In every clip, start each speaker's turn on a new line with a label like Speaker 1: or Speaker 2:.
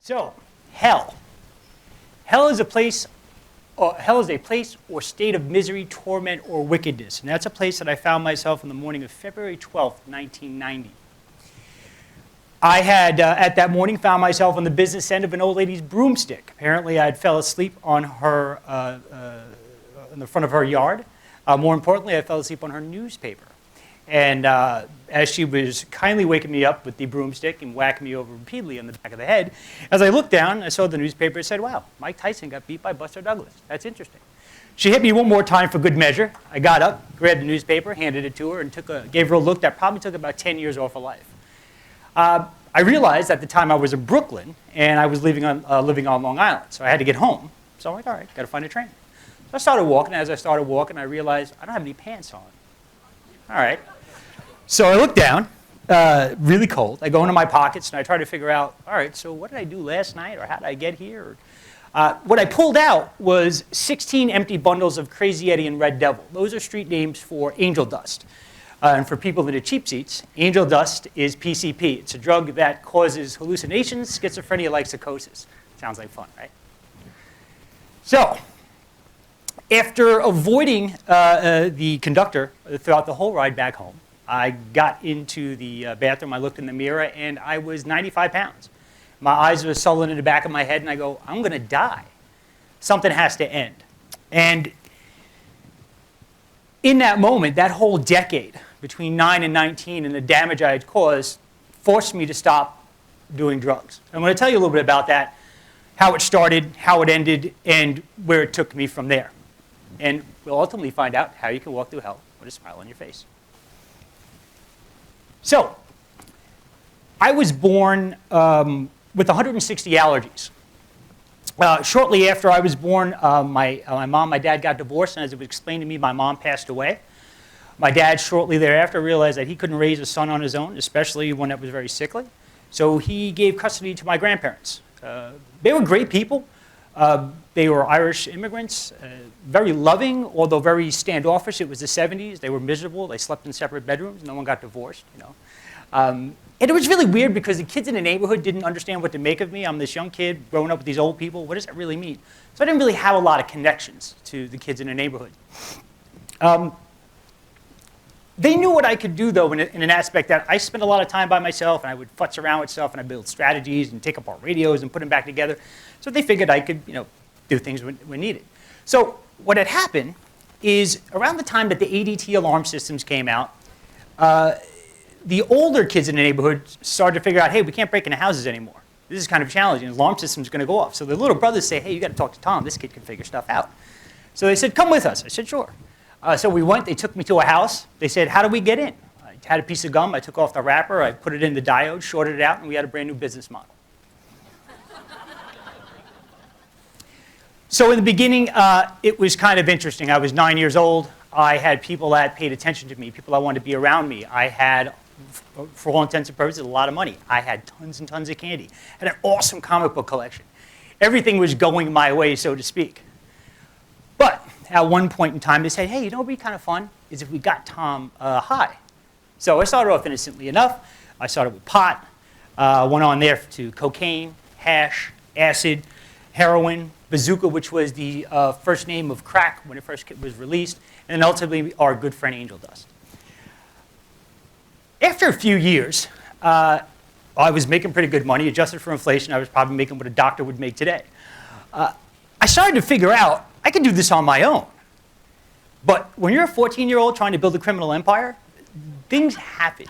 Speaker 1: So, hell. Hell is a place or state of misery, torment, or wickedness. And that's a place that I found myself on the morning of February 12th, 1990. I had, at that morning, found myself on the business end of an old lady's broomstick. Apparently, I had fell asleep on her, in the front of her yard. More importantly, I fell asleep on her newspaper. And as she was kindly waking me up with the broomstick and whacking me over repeatedly on the back of the head, as I looked down, I saw the newspaper and said, wow, Mike Tyson got beat by Buster Douglas. That's interesting. She hit me one more time for good measure. I got up, grabbed the newspaper, handed it to her, and gave her a look that probably took about 10 years off of life. I realized at the time I was in Brooklyn, and I was living on Long Island, so I had to get home. So I'm like, all right, got to find a train. So I started walking, and as I started walking, I realized I don't have any pants on. All right. So I look down, really cold. I go into my pockets and I try to figure out, all right, so what did I do last night or how did I get here? What I pulled out was 16 empty bundles of Crazy Eddie and Red Devil. Those are street names for angel dust. And for people in the cheap seats, angel dust is PCP. It's a drug that causes hallucinations, schizophrenia, like psychosis. Sounds like fun, right? So, after avoiding the conductor throughout the whole ride back home, I got into the bathroom, I looked in the mirror, and I was 95 pounds. My eyes were sullen in the back of my head, and I go, I'm going to die. Something has to end. And in that moment, that whole decade, between 9 and 19, and the damage I had caused, forced me to stop doing drugs. I'm going to tell you a little bit about that, how it started, how it ended, and where it took me from there. And we'll ultimately find out how you can walk through hell with a smile on your face. So, I was born with 160 allergies. Shortly after I was born, my mom and my dad got divorced, and as it was explained to me, my mom passed away. My dad, shortly thereafter, realized that he couldn't raise a son on his own, especially one that was very sickly. So he gave custody to my grandparents. They were great people. They were Irish immigrants, very loving, although very standoffish. It was the 70s. They were miserable. They slept in separate bedrooms. No one got divorced, you know. And it was really weird because the kids in the neighborhood didn't understand what to make of me. I'm this young kid growing up with these old people. What does that really mean? So I didn't really have a lot of connections to the kids in the neighborhood. They knew what I could do, though, in an aspect that I spent a lot of time by myself, and I would futz around with stuff, and I'd build strategies and take apart radios and put them back together. So they figured I could, do things when needed. So what had happened is around the time that the ADT alarm systems came out, the older kids in the neighborhood started to figure out, hey, we can't break into houses anymore. This is kind of challenging. The alarm system's going to go off. So the little brothers say, hey, you got to talk to Tom. This kid can figure stuff out. So they said, come with us. I said, sure. So we went. They took me to a house. They said, how do we get in? I had a piece of gum. I took off the wrapper. I put it in the diode, shorted it out, and we had a brand new business model. So in the beginning, it was kind of interesting. I was 9 years old. I had people that paid attention to me, people that wanted to be around me. I had, for all intents and purposes, a lot of money. I had tons and tons of candy. I had an awesome comic book collection. Everything was going my way, so to speak. But at one point in time, they said, hey, you know what would be kind of fun is if we got Tom high. So I started off innocently enough. I started with pot, went on there to cocaine, hash, acid, heroin, bazooka, which was the first name of crack when it first was released, and then ultimately our good friend angel dust. After a few years, I was making pretty good money. Adjusted for inflation, I was probably making what a doctor would make today. I started to figure out I could do this on my own. But when you're a 14-year-old trying to build a criminal empire, things happen.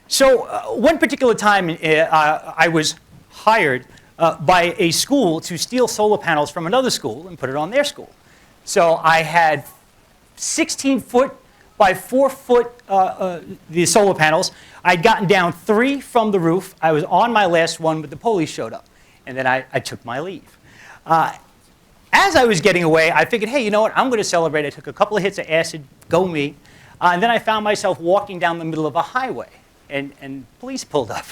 Speaker 1: So one particular time, I was hired by a school to steal solar panels from another school and put it on their school. So I had 16-foot by 4-foot the solar panels. I'd gotten down 3 from the roof. I was on my last one, but the police showed up. And then I took my leave. As I was getting away, I figured, hey, you know what? I'm going to celebrate. I took a couple of hits of acid, go me. And then I found myself walking down the middle of a highway. And police pulled up.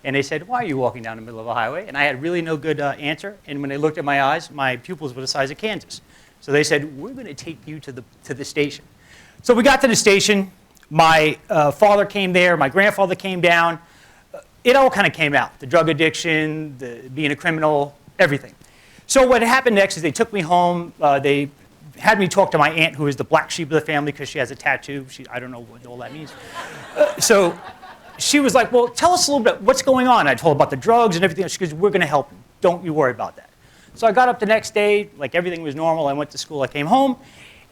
Speaker 1: And they said, why are you walking down the middle of a highway? And I had really no good answer. And when they looked at my eyes, my pupils were the size of Kansas. So they said, we're going to take you to the station. So we got to the station. My father came there. My grandfather came down. it all kind of came out. The drug addiction, the being a criminal, everything. So what happened next is they took me home. They had me talk to my aunt, who is the black sheep of the family because she has a tattoo. I don't know what all that means. So she was like, well, tell us a little bit, what's going on? I told her about the drugs and everything. She goes, we're going to help you. Don't you worry about that. So I got up the next day, like everything was normal. I went to school, I came home.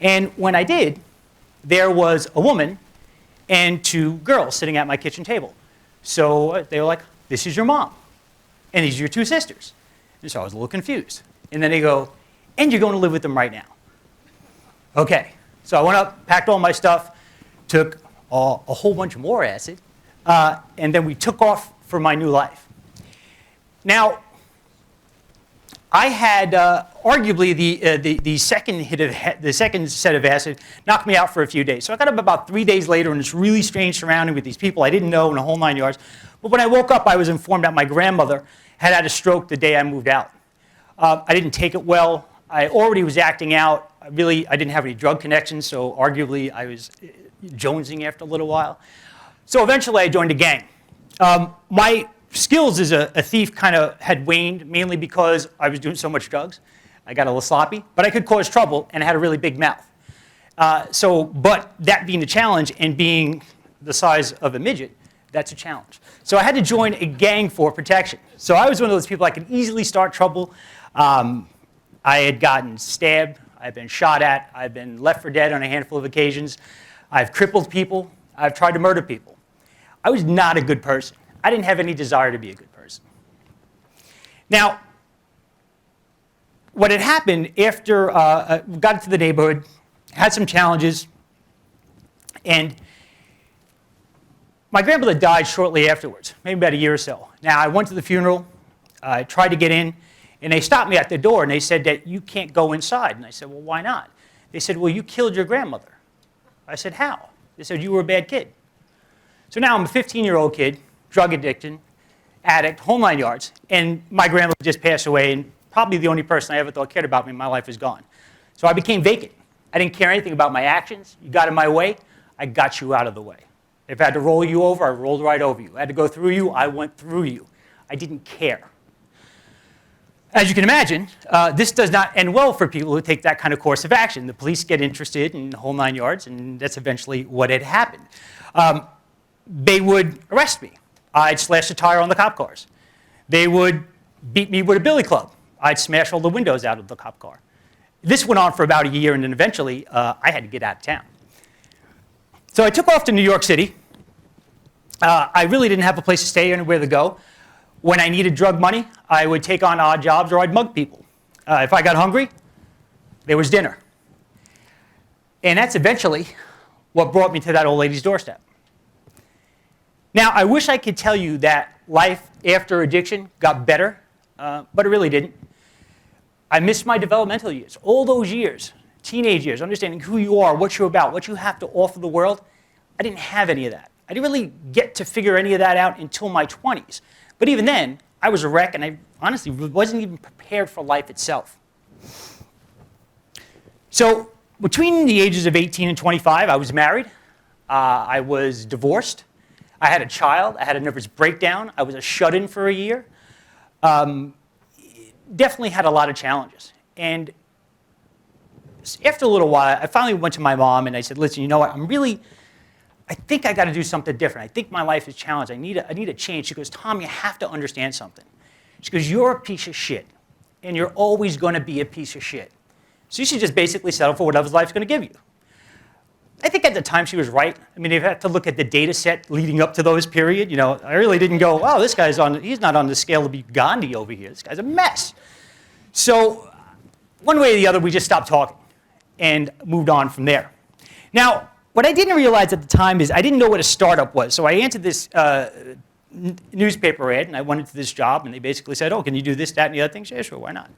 Speaker 1: And when I did, there was a woman and 2 girls sitting at my kitchen table. So they were like, this is your mom, and these are your 2 sisters. And so I was a little confused. And then they go, and you're going to live with them right now. Okay, so I went up, packed all my stuff, took a whole bunch more acid, and then we took off for my new life. Now, I had arguably the second set of acid knocked me out for a few days. So I got up about 3 days later in this really strange surrounding with these people I didn't know in the whole 9 yards. But when I woke up, I was informed that my grandmother had had a stroke the day I moved out. I didn't take it well. I already was acting out. I didn't have any drug connections, so arguably I was jonesing after a little while. So eventually I joined a gang. My skills as a thief kind of had waned, mainly because I was doing so much drugs. I got a little sloppy, but I could cause trouble, and I had a really big mouth. But that being the challenge, and being the size of a midget, that's a challenge. So I had to join a gang for protection. So I was one of those people I could easily start trouble. I had gotten stabbed, I've been shot at, I've been left for dead on a handful of occasions. I've crippled people, I've tried to murder people. I was not a good person. I didn't have any desire to be a good person. Now, what had happened after I got into the neighborhood, had some challenges, and my grandmother died shortly afterwards, maybe about a year or so. Now, I went to the funeral, I tried to get in, and they stopped me at the door, and they said that you can't go inside. And I said, well, why not? They said, well, you killed your grandmother. I said, how? They said, you were a bad kid. So now I'm a 15-year-old kid, drug addiction, addict, whole 9 yards, and my grandmother just passed away, and probably the only person I ever thought cared about me in my life is gone. So I became vacant. I didn't care anything about my actions. You got in my way, I got you out of the way. If I had to roll you over, I rolled right over you. I had to go through you, I went through you. I didn't care. As you can imagine, this does not end well for people who take that kind of course of action. The police get interested in the whole 9 yards, and that's eventually what had happened. They would arrest me. I'd slash the tire on the cop cars. They would beat me with a billy club. I'd smash all the windows out of the cop car. This went on for about a year, and then eventually I had to get out of town. So I took off to New York City. I really didn't have a place to stay, anywhere to go. When I needed drug money, I would take on odd jobs or I'd mug people. If I got hungry, there was dinner. And that's eventually what brought me to that old lady's doorstep. Now, I wish I could tell you that life after addiction got better, but it really didn't. I missed my developmental years, all those years, teenage years, understanding who you are, what you're about, what you have to offer the world. I didn't have any of that. I didn't really get to figure any of that out until my 20s. But even then, I was a wreck, and I honestly wasn't even prepared for life itself. So between the ages of 18 and 25, I was married. I was divorced. I had a child. I had a nervous breakdown. I was a shut-in for a year. Definitely had a lot of challenges. And after a little while, I finally went to my mom, and I said, listen, you know what? I think I got to do something different. I think my life is challenged. I need a change. She goes, Tom, you have to understand something. She goes, you're a piece of shit, and you're always going to be a piece of shit. So you should just basically settle for whatever life's going to give you. I think at the time she was right. I mean, you have to look at the data set leading up to those period. You know, I really didn't go, oh, this guy's he's not on the scale to be Gandhi over here. This guy's a mess. So one way or the other, we just stopped talking and moved on from there. Now, what I didn't realize at the time is I didn't know what a startup was. So I answered this newspaper ad, and I went into this job, and they basically said, oh, can you do this, that, and the other things? Yeah, sure, why not?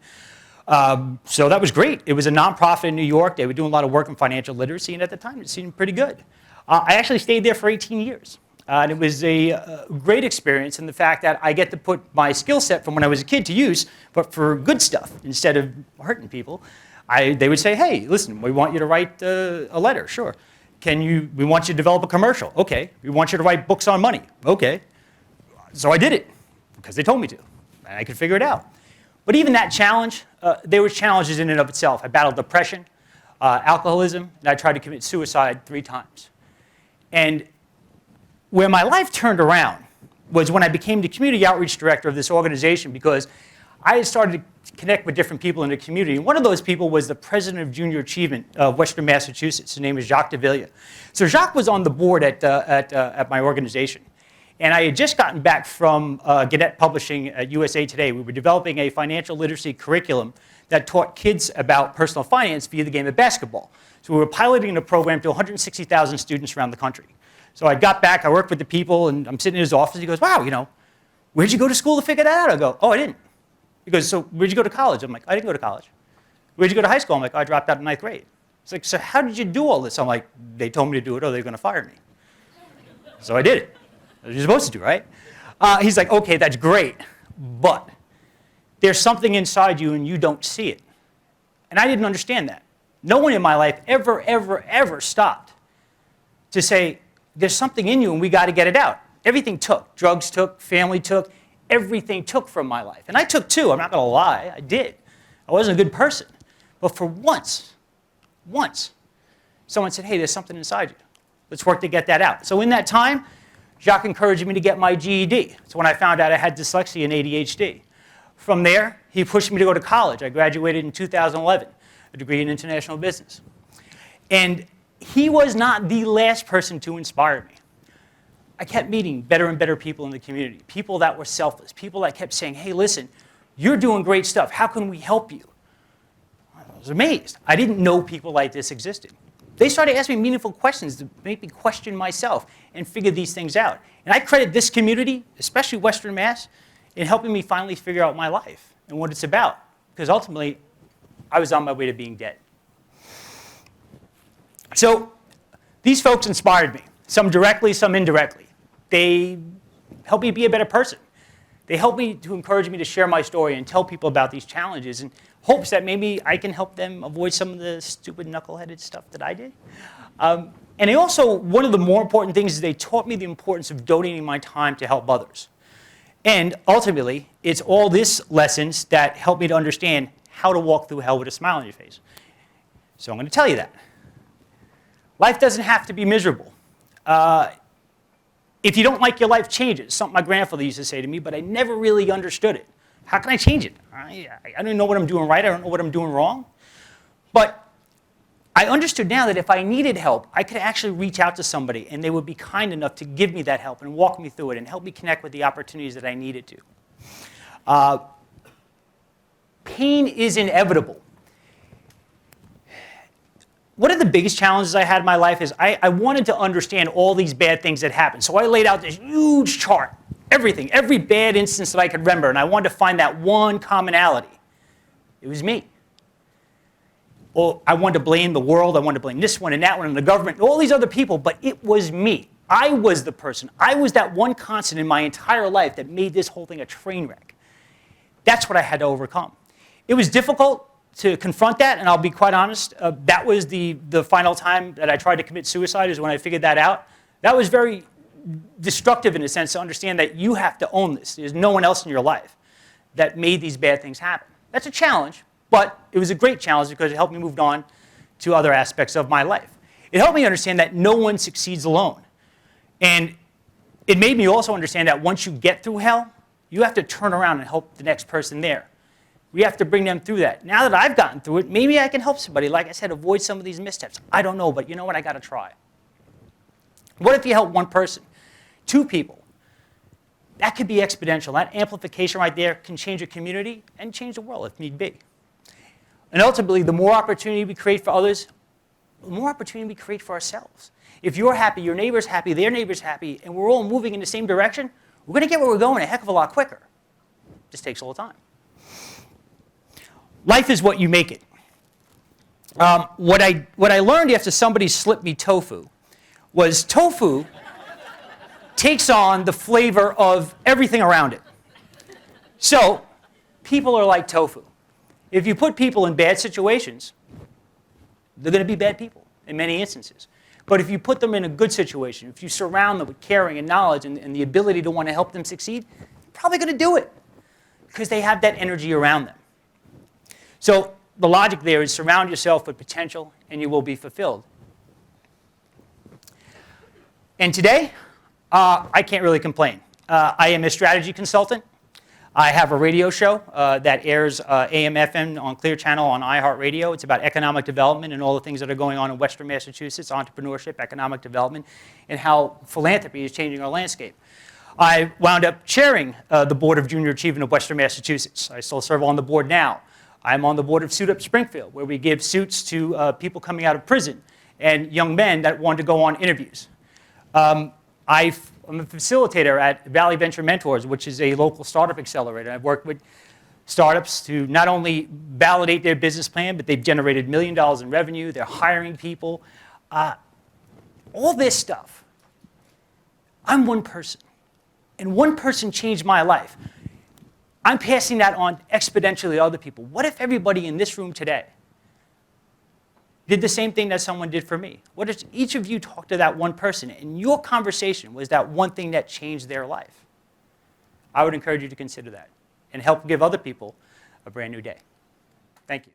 Speaker 1: So that was great. It was a nonprofit in New York. They were doing a lot of work in financial literacy, and at the time, it seemed pretty good. I actually stayed there for 18 years. And it was a great experience in the fact that I get to put my skill set from when I was a kid to use, but for good stuff instead of hurting people. They would say, hey, listen, we want you to write a letter. Sure. We want you to develop a commercial. Okay. We want you to write books on money. Okay. So I did it because they told me to, and I could figure it out. But even that challenge, there were challenges in and of itself. I battled depression, alcoholism, and I tried to commit suicide 3 times. And where my life turned around was when I became the community outreach director of this organization, because I had started to connect with different people in the community. And one of those people was the president of Junior Achievement of Western Massachusetts. His name is Jacques Devilla. So Jacques was on the board at my organization. And I had just gotten back from Gannett Publishing at USA Today. We were developing a financial literacy curriculum that taught kids about personal finance via the game of basketball. So we were piloting the program to 160,000 students around the country. So I got back, I worked with the people, and I'm sitting in his office. He goes, wow, where'd you go to school to figure that out? I go, oh, I didn't. He goes, so where'd you go to college? I'm like, I didn't go to college. Where'd you go to high school? I'm like, I dropped out in 9th grade. He's like, so how did you do all this? I'm like, they told me to do it or they're going to fire me. So I did it. That's what you're supposed to do, right? He's like, okay, that's great, but there's something inside you and you don't see it. And I didn't understand that. No one in my life ever stopped to say, there's something in you and we got to get it out. Everything took. Drugs took, family took, everything took from my life. And I took too, I'm not going to lie, I did. I wasn't a good person. But for once, someone said, hey, there's something inside you. Let's work to get that out. So in that time, Jacques encouraged me to get my GED. So when I found out I had dyslexia and ADHD. From there, he pushed me to go to college. I graduated in 2011, a degree in international business. And he was not the last person to inspire me. I kept meeting better and better people in the community, people that were selfless, people that kept saying, hey, listen, you're doing great stuff. How can we help you? I was amazed. I didn't know people like this existed. They started asking me meaningful questions to make me question myself and figure these things out. And I credit this community, especially Western Mass, in helping me finally figure out my life and what it's about. Because ultimately, I was on my way to being dead. So these folks inspired me, some directly, some indirectly. They helped me be a better person. They helped me to encourage me to share my story and tell people about these challenges in hopes that maybe I can help them avoid some of the stupid knuckleheaded stuff that I did. And they also, one of the more important things is they taught me the importance of donating my time to help others. And ultimately, it's all these lessons that help me to understand how to walk through hell with a smile on your face. So I'm going to tell you that. Life doesn't have to be miserable. If you don't like your life, change it. Something my grandfather used to say to me, but I never really understood it. How can I change it? I don't know what I'm doing right. I don't know what I'm doing wrong. But I understood now that if I needed help, I could actually reach out to somebody, and they would be kind enough to give me that help and walk me through it and help me connect with the opportunities that I needed to. Pain is inevitable. One of the biggest challenges I had in my life is I wanted to understand all these bad things that happened. So I laid out this huge chart, everything, every bad instance that I could remember, and I wanted to find that one commonality. It was me. Well, I wanted to blame the world, I wanted to blame this one and that one and the government, and all these other people, but it was me. I was the person. I was that one constant in my entire life that made this whole thing a train wreck. That's what I had to overcome. It was difficult to confront that, and I'll be quite honest, that was the final time that I tried to commit suicide, is when I figured that out. That was very destructive in a sense, to understand that you have to own this. There's no one else in your life that made these bad things happen. That's a challenge, but it was a great challenge because it helped me move on to other aspects of my life. It helped me understand that no one succeeds alone. And it made me also understand that once you get through hell, you have to turn around and help the next person there. We have to bring them through that. Now that I've gotten through it, maybe I can help somebody, like I said, avoid some of these missteps. I don't know, but you know what? I got to try. What if you help one person, 2 people? That could be exponential. That amplification right there can change a community and change the world if need be. And ultimately, the more opportunity we create for others, the more opportunity we create for ourselves. If you're happy, your neighbor's happy, their neighbor's happy, and we're all moving in the same direction, we're going to get where we're going a heck of a lot quicker. It just takes a little time. Life is what you make it. What I learned after somebody slipped me tofu was tofu takes on the flavor of everything around it. So people are like tofu. If you put people in bad situations, they're going to be bad people in many instances. But if you put them in a good situation, if you surround them with caring and knowledge and the ability to want to help them succeed, they're probably going to do it because they have that energy around them. So the logic there is surround yourself with potential and you will be fulfilled. And today, I can't really complain. I am a strategy consultant. I have a radio show that airs AM, FM on Clear Channel on iHeartRadio. It's about economic development and all the things that are going on in Western Massachusetts, entrepreneurship, economic development, and how philanthropy is changing our landscape. I wound up chairing the Board of Junior Achievement of Western Massachusetts. I still serve on the board now. I'm on the board of Up Springfield, where we give suits to people coming out of prison and young men that want to go on interviews. I'm a facilitator at Valley Venture Mentors, which is a local startup accelerator. I've worked with startups to not only validate their business plan, but they've generated $1 million in revenue. They're hiring people. All this stuff. I'm one person, and one person changed my life. I'm passing that on exponentially to other people. What if everybody in this room today did the same thing that someone did for me? What if each of you talked to that one person and your conversation was that one thing that changed their life? I would encourage you to consider that and help give other people a brand new day. Thank you.